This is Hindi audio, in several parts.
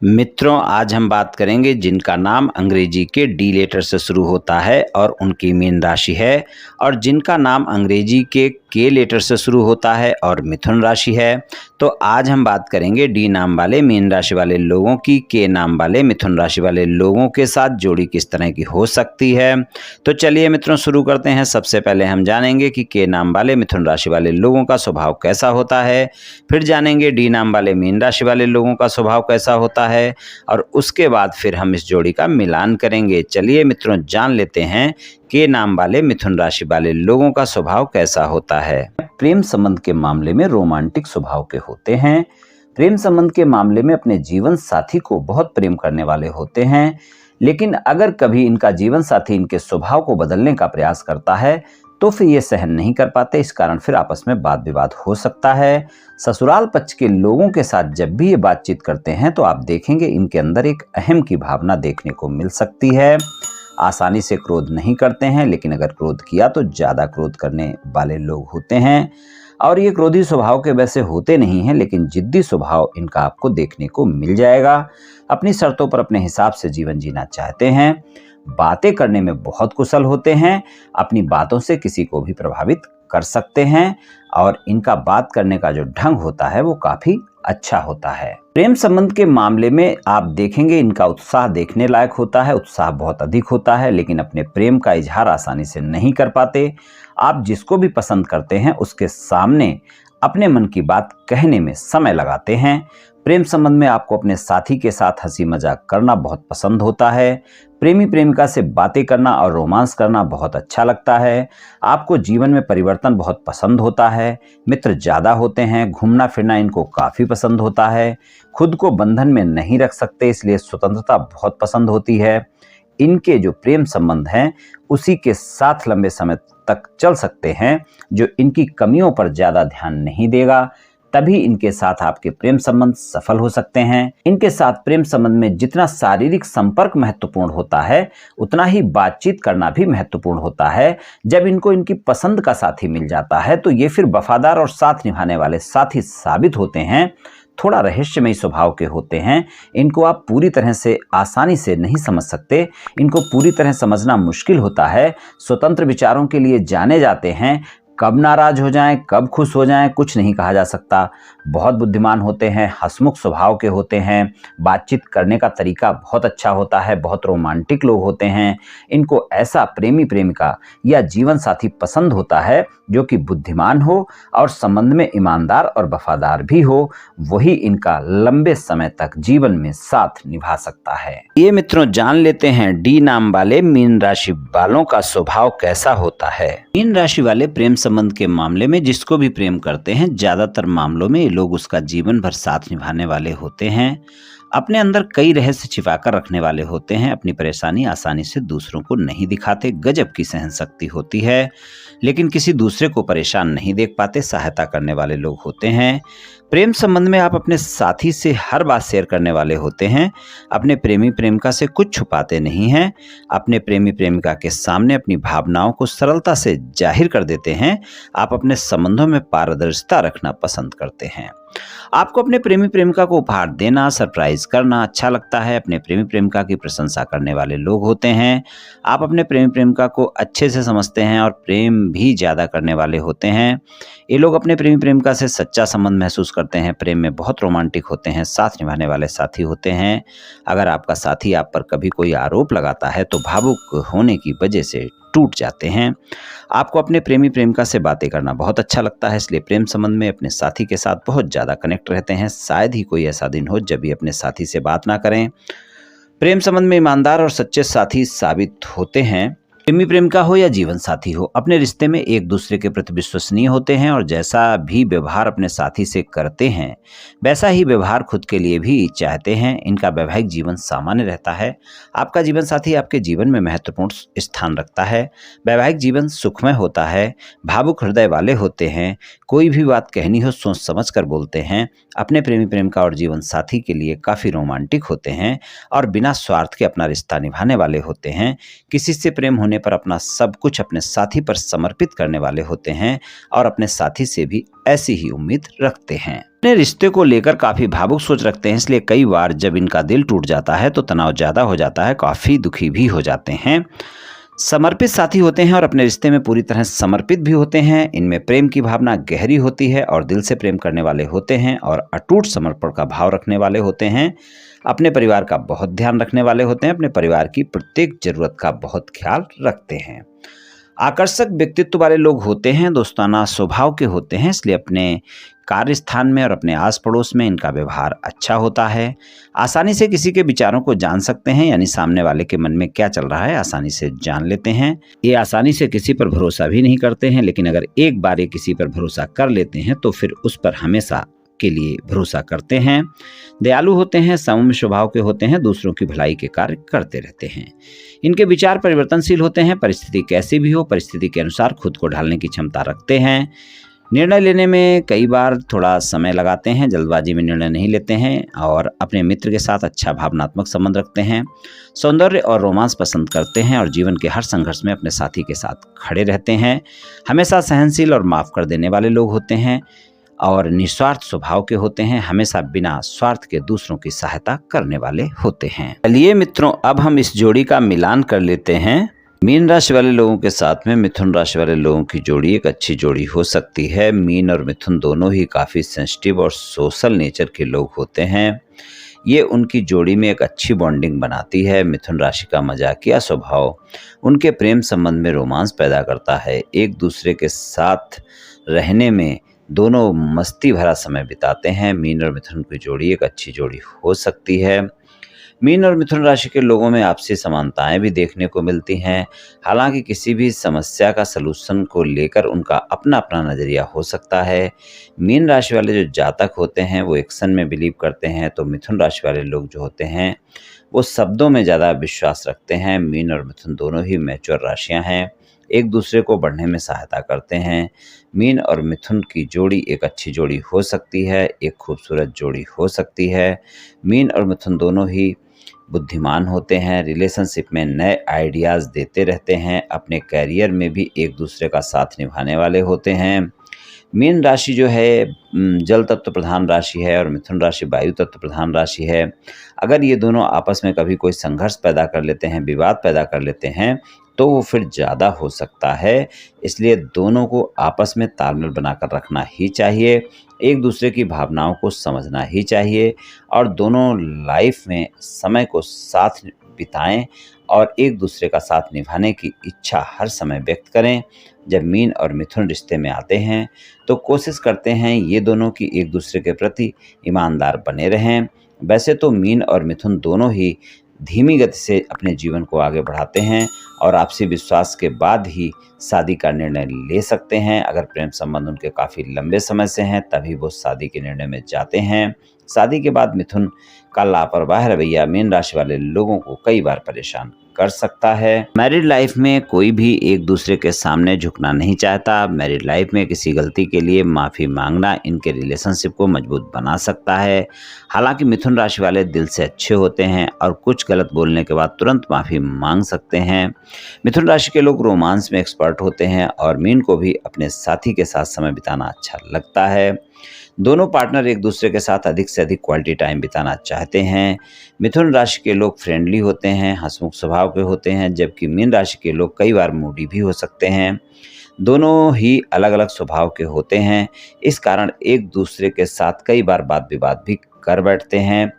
मित्रों, आज हम बात करेंगे जिनका नाम अंग्रेजी के डी लेटर से शुरू होता है और उनकी मीन राशि है, और जिनका नाम अंग्रेजी के लेटर से शुरू होता है और मिथुन राशि है। तो आज हम बात करेंगे डी नाम वाले मीन राशि वाले लोगों की के नाम वाले मिथुन राशि वाले लोगों के साथ जोड़ी किस तरह की हो सकती है। तो चलिए मित्रों, शुरू करते हैं। सबसे पहले हम जानेंगे कि के नाम वाले मिथुन राशि वाले लोगों का स्वभाव कैसा होता है, फिर जानेंगे डी नाम वाले मीन राशि वाले लोगों का स्वभाव कैसा होता है, और उसके बाद फिर हम इस जोड़ी का मिलान करेंगे। चलिए मित्रों, जान लेते हैं के नाम वाले मिथुन राशि वाले लोगों का स्वभाव कैसा होता है। प्रेम संबंध के मामले में रोमांटिक स्वभाव के होते हैं। प्रेम संबंध के मामले में अपने जीवन साथी को बहुत प्रेम करने वाले होते हैं, लेकिन अगर कभी इनका जीवन साथी इनके स्वभाव को बदलने का प्रयास करता है तो फिर ये सहन नहीं कर पाते। इस कारण फिर आपस में वाद विवाद हो सकता है। ससुराल पक्ष के लोगों के साथ जब भी ये बातचीत करते हैं तो आप देखेंगे इनके अंदर एक अहम की भावना देखने को मिल सकती है। आसानी से क्रोध नहीं करते हैं, लेकिन अगर क्रोध किया तो ज्यादा क्रोध करने वाले लोग होते हैं, और ये क्रोधी स्वभाव के वैसे होते नहीं हैं, लेकिन जिद्दी स्वभाव इनका आपको देखने को मिल जाएगा। अपनी शर्तों पर अपने हिसाब से जीवन जीना चाहते हैं। बातें करने में बहुत कुशल होते हैं। अपनी बातों से किसी को भी प्रभावित कर सकते हैं, और इनका बात करने का जो ढंग होता है वो काफी अच्छा होता है। प्रेम संबंध के मामले में आप देखेंगे इनका उत्साह देखने लायक होता है। उत्साह बहुत अधिक होता है, लेकिन अपने प्रेम का इजहार आसानी से नहीं कर पाते। आप जिसको भी पसंद करते हैं उसके सामने अपने मन की बात कहने में समय लगाते हैं। प्रेम संबंध में आपको अपने साथी के साथ हंसी मजाक करना बहुत पसंद होता है। प्रेमी प्रेमिका से बातें करना और रोमांस करना बहुत अच्छा लगता है। आपको जीवन में परिवर्तन बहुत पसंद होता है। मित्र ज्यादा होते हैं। घूमना फिरना इनको काफी पसंद होता है। खुद को बंधन में नहीं रख सकते, इसलिए स्वतंत्रता बहुत पसंद होती है। इनके जो प्रेम संबंध हैं उसी के साथ लंबे समय तक चल सकते हैं, जो इनकी कमियों पर ज्यादा ध्यान नहीं देगा। तभी इनके साथ आपके प्रेम संबंध सफल हो सकते हैं। इनके साथ प्रेम संबंध में जितना शारीरिक संपर्क महत्वपूर्ण होता है, उतना ही बातचीत करना भी महत्वपूर्ण होता है। जब इनको इनकी पसंद का साथी मिल जाता है तो ये फिर वफादार और साथ निभाने वाले साथी साबित होते हैं। थोड़ा रहस्यमयी स्वभाव के होते हैं। इनको आप पूरी तरह से आसानी से नहीं समझ सकते। इनको पूरी तरह समझना मुश्किल होता है। स्वतंत्र विचारों के लिए जाने जाते हैं। कब नाराज हो जाएं, कब खुश हो जाएं, कुछ नहीं कहा जा सकता। बहुत बुद्धिमान होते हैं। हंसमुख स्वभाव के होते हैं। बातचीत करने का तरीका बहुत अच्छा होता है। बहुत रोमांटिक लोग होते हैं। इनको ऐसा प्रेमी प्रेमिका या जीवन साथी पसंद होता है जो कि बुद्धिमान हो और संबंध में ईमानदार और वफादार भी हो। वही इनका लंबे समय तक जीवन में साथ निभा सकता है। ये मित्रों, जान लेते हैं डी नाम वाले मीन राशि वालों का स्वभाव कैसा होता है। मीन राशि वाले प्रेम संबंध के मामले में जिसको भी प्रेम करते हैं, ज्यादातर मामलों में ये लोग उसका जीवन भर साथ निभाने वाले होते हैं। अपने अंदर कई रहस्य छिपाकर रखने वाले होते हैं। अपनी परेशानी आसानी से दूसरों को नहीं दिखाते। गजब की सहन शक्ति होती है, लेकिन किसी दूसरे को परेशान नहीं देख पाते। सहायता करने वाले लोग होते हैं। प्रेम संबंध में आप अपने साथी से हर बात शेयर करने वाले होते हैं। अपने प्रेमी प्रेमिका से कुछ छुपाते नहीं हैं। अपने प्रेमी प्रेमिका के सामने अपनी भावनाओं को सरलता से जाहिर कर देते हैं। आप अपने संबंधों में पारदर्शिता रखना पसंद करते हैं। आपको अपने प्रेमी प्रेमिका को उपहार देना, सरप्राइज करना अच्छा लगता है। अपने प्रेमी प्रेमिका की प्रशंसा करने वाले लोग होते हैं। आप अपने प्रेमी प्रेमिका को अच्छे से समझते हैं और प्रेम भी ज्यादा करने वाले होते हैं। ये लोग अपने प्रेमी प्रेमिका से सच्चा संबंध महसूस करते हैं। प्रेम में बहुत रोमांटिक होते हैं। साथ निभाने वाले साथी होते हैं। अगर आपका साथी आप पर कभी कोई आरोप लगाता है तो भावुक होने की वजह से टूट जाते हैं। आपको अपने प्रेमी प्रेमिका से बातें करना बहुत अच्छा लगता है, इसलिए प्रेम संबंध में अपने साथी के साथ बहुत ज्यादा कनेक्ट रहते हैं। शायद ही कोई ऐसा दिन हो जब भी अपने साथी से बात ना करें। प्रेम संबंध में ईमानदार और सच्चे साथी साबित होते हैं। प्रेमी प्रेमिका हो या जीवन साथी हो, अपने रिश्ते में एक दूसरे के प्रति विश्वसनीय होते हैं, और जैसा भी व्यवहार अपने साथी से करते हैं वैसा ही व्यवहार खुद के लिए भी चाहते हैं। इनका वैवाहिक जीवन सामान्य रहता है। आपका जीवन साथी आपके जीवन में महत्वपूर्ण स्थान रखता है। वैवाहिक जीवन सुखमय होता है। भावुक हृदय वाले होते हैं। कोई भी बात कहनी हो सोच समझ कर बोलते हैं। अपने प्रेमी प्रेमिका और जीवन साथी के लिए काफी रोमांटिक होते हैं और बिना स्वार्थ के अपना रिश्ता निभाने वाले होते हैं। किसी से प्रेम होने पर अपना सब कुछ अपने साथी पर समर्पित करने वाले होते हैं और अपने साथी से भी ऐसी ही उम्मीद रखते हैं। अपने रिश्ते को लेकर काफी भावुक सोच रखते हैं, इसलिए कई बार जब इनका दिल टूट जाता है तो तनाव ज्यादा हो जाता है, काफी दुखी भी हो जाते हैं। समर्पित साथी होते हैं और अपने रिश्ते में पूरी तरह समर्पित भी होते हैं। इनमें प्रेम की भावना गहरी होती है और दिल से प्रेम करने वाले होते हैं और अटूट समर्पण का भाव रखने वाले होते हैं। अपने परिवार का बहुत ध्यान रखने वाले होते हैं, अपने परिवार की प्रत्येक जरूरत का बहुत ख्याल रखते हैं। आकर्षक व्यक्तित्व वाले लोग होते हैं, दोस्ताना स्वभाव के होते हैं, इसलिए अपने कार्य स्थान में और अपने आस पड़ोस में इनका व्यवहार अच्छा होता है। आसानी से किसी के विचारों को जान सकते हैं, यानी सामने वाले के मन में क्या चल रहा है आसानी से जान लेते हैं। ये आसानी से किसी पर भरोसा भी नहीं करते हैं, लेकिन अगर एक बार ये किसी पर भरोसा कर लेते हैं तो फिर उस पर हमेशा के लिए भरोसा करते हैं। दयालु होते हैं, सौम्य स्वभाव के होते हैं, दूसरों की भलाई के कार्य करते रहते हैं। इनके विचार परिवर्तनशील होते हैं, परिस्थिति कैसी भी हो परिस्थिति के अनुसार खुद को ढालने की क्षमता रखते हैं। निर्णय लेने में कई बार थोड़ा समय लगाते हैं, जल्दबाजी में निर्णय नहीं लेते हैं और अपने मित्र के साथ अच्छा भावनात्मक संबंध रखते हैं। सौंदर्य और रोमांस पसंद करते हैं और जीवन के हर संघर्ष में अपने साथी के साथ खड़े रहते हैं। हमेशा सहनशील और माफ कर देने वाले लोग होते हैं और निस्वार्थ स्वभाव के होते हैं, हमेशा बिना स्वार्थ के दूसरों की सहायता करने वाले होते हैं। चलिए मित्रों, अब हम इस जोड़ी का मिलान कर लेते हैं। मीन राशि वाले लोगों के साथ में मिथुन राशि वाले लोगों की जोड़ी एक अच्छी जोड़ी हो सकती है। मीन और मिथुन दोनों ही काफ़ी सेंसिटिव और सोशल नेचर के लोग होते हैं। ये उनकी जोड़ी में एक अच्छी बॉन्डिंग बनाती है। मिथुन राशि का मजाकिया स्वभाव उनके प्रेम संबंध में रोमांस पैदा करता है। एक दूसरे के साथ रहने में दोनों मस्ती भरा समय बिताते हैं। मीन और मिथुन की जोड़ी एक अच्छी जोड़ी हो सकती है। मीन और मिथुन राशि के लोगों में आपसी समानताएं भी देखने को मिलती हैं। हालांकि किसी भी समस्या का सलूशन को लेकर उनका अपना अपना नज़रिया हो सकता है। मीन राशि वाले जो जातक होते हैं वो एक्शन में बिलीव करते हैं, तो मिथुन राशि वाले लोग जो होते हैं वो शब्दों में ज़्यादा विश्वास रखते हैं। मीन और मिथुन दोनों ही मैच्योर राशियाँ हैं, एक दूसरे को बढ़ने में सहायता करते हैं। मीन और मिथुन की जोड़ी एक अच्छी जोड़ी हो सकती है, एक खूबसूरत जोड़ी हो सकती है। मीन और मिथुन दोनों ही बुद्धिमान होते हैं, रिलेशनशिप में नए आइडियाज़ देते रहते हैं, अपने करियर में भी एक दूसरे का साथ निभाने वाले होते हैं। मीन राशि जो है जल तत्व प्रधान राशि है और मिथुन राशि वायु तत्व प्रधान राशि है। अगर ये दोनों आपस में कभी कोई संघर्ष पैदा कर लेते हैं, विवाद पैदा कर लेते हैं, तो वो फिर ज़्यादा हो सकता है। इसलिए दोनों को आपस में तालमेल बनाकर रखना ही चाहिए, एक दूसरे की भावनाओं को समझना ही चाहिए और दोनों लाइफ में समय को साथ बिताएं और एक दूसरे का साथ निभाने की इच्छा हर समय व्यक्त करें। जब मीन और मिथुन रिश्ते में आते हैं तो कोशिश करते हैं ये दोनों की एक दूसरे के प्रति ईमानदार बने रहें। वैसे तो मीन और मिथुन दोनों ही धीमी गति से अपने जीवन को आगे बढ़ाते हैं और आपसी विश्वास के बाद ही शादी का निर्णय ले सकते हैं। अगर प्रेम संबंध उनके काफ़ी लंबे समय से हैं तभी वो शादी के निर्णय में जाते हैं। शादी के बाद मिथुन का लापरवाह रवैया मीन राशि वाले लोगों को कई बार परेशान कर सकता है। मैरिड लाइफ में कोई भी एक दूसरे के सामने झुकना नहीं चाहता। मैरिड लाइफ में किसी गलती के लिए माफ़ी मांगना इनके रिलेशनशिप को मजबूत बना सकता है। हालांकि मिथुन राशि वाले दिल से अच्छे होते हैं और कुछ गलत बोलने के बाद तुरंत माफ़ी मांग सकते हैं। मिथुन राशि के लोग रोमांस में एक्सपर्ट होते हैं और मीन को भी अपने साथी के साथ समय बिताना अच्छा लगता है। दोनों पार्टनर एक दूसरे के साथ अधिक से अधिक क्वालिटी टाइम बिताना चाहते हैं। मिथुन राशि के लोग फ्रेंडली होते हैं, हंसमुख स्वभाव के होते हैं, जबकि मीन राशि के लोग कई बार मूडी भी हो सकते हैं। दोनों ही अलग अलग स्वभाव के होते हैं, इस कारण एक दूसरे के साथ कई बार वाद विवाद भी कर बैठते हैं।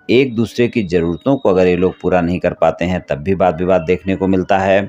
एक दूसरे की ज़रूरतों को अगर ये लोग पूरा नहीं कर पाते हैं तब भी वाद विवाद देखने को मिलता है।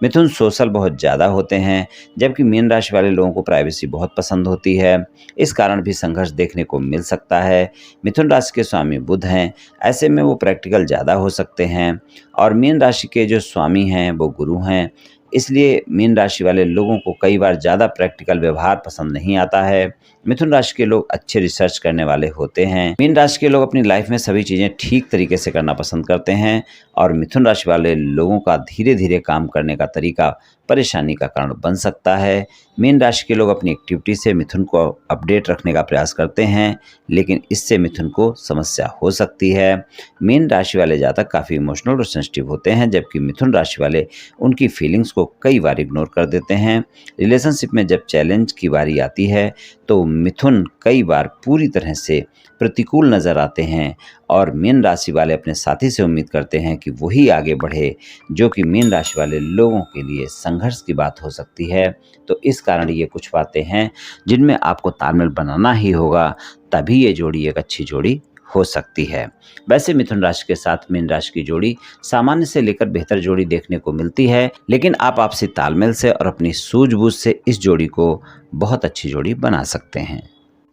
मिथुन सोशल बहुत ज़्यादा होते हैं, जबकि मीन राशि वाले लोगों को प्राइवेसी बहुत पसंद होती है, इस कारण भी संघर्ष देखने को मिल सकता है। मिथुन राशि के स्वामी बुध हैं, ऐसे में वो प्रैक्टिकल ज़्यादा हो सकते हैं और मीन राशि के जो स्वामी हैं वो गुरु हैं, इसलिए मीन राशि वाले लोगों को कई बार ज़्यादा प्रैक्टिकल व्यवहार पसंद नहीं आता है। मिथुन राशि के लोग अच्छे रिसर्च करने वाले होते हैं। मीन राशि के लोग अपनी लाइफ में सभी चीजें ठीक तरीके से करना पसंद करते हैं और मिथुन राशि वाले लोगों का धीरे धीरे काम करने का तरीका परेशानी का कारण बन सकता है। मीन राशि के लोग अपनी एक्टिविटी से मिथुन को अपडेट रखने का प्रयास करते हैं, लेकिन इससे मिथुन को समस्या हो सकती है। मीन राशि वाले जातक काफ़ी इमोशनल और सेंसिटिव होते हैं, जबकि मिथुन राशि वाले उनकी फीलिंग्स को कई बार इग्नोर कर देते हैं। रिलेशनशिप में जब चैलेंज की बारी आती है तो मिथुन कई बार पूरी तरह से प्रतिकूल नज़र आते हैं और मीन राशि वाले अपने साथी से उम्मीद करते हैं कि वही आगे बढ़े, जो कि मीन राशि वाले लोगों के लिए संघर्ष की बात हो सकती है। तो इस कारण ये कुछ बातें हैं जिनमें आपको तालमेल बनाना ही होगा, तभी ये जोड़ी एक अच्छी जोड़ी हो सकती है। वैसे मिथुन राशि के साथ मीन राशि की जोड़ी सामान्य से लेकर बेहतर जोड़ी देखने को मिलती है, लेकिन आप आपसी तालमेल से और अपनी सूझबूझ से इस जोड़ी को बहुत अच्छी जोड़ी बना सकते हैं।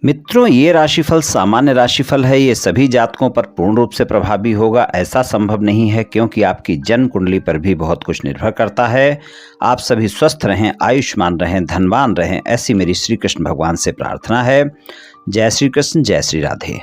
मित्रों, ये राशिफल सामान्य राशिफल है। ये सभी जातकों पर पूर्ण रूप से प्रभावी होगा ऐसा संभव नहीं है, क्योंकि आपकी जन्म कुंडली पर भी बहुत कुछ निर्भर करता है। आप सभी स्वस्थ रहें, आयुष्मान रहें, धनवान रहें, ऐसी मेरी श्री कृष्ण भगवान से प्रार्थना है। जय श्री कृष्ण, जय श्री राधे।